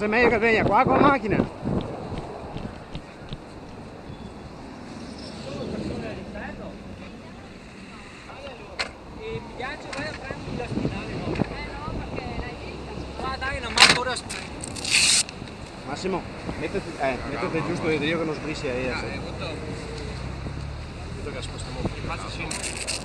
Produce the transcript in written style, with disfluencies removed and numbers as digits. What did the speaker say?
forse è meglio che venga qua con la macchina. Mi piace, vai a prendere la spinale, no? No, perché l'hai vista. Ah, dai, non manco ora. Massimo, mettete giusto io che non sbrissi a ella. Vedo che spostiamo. Faccio sì.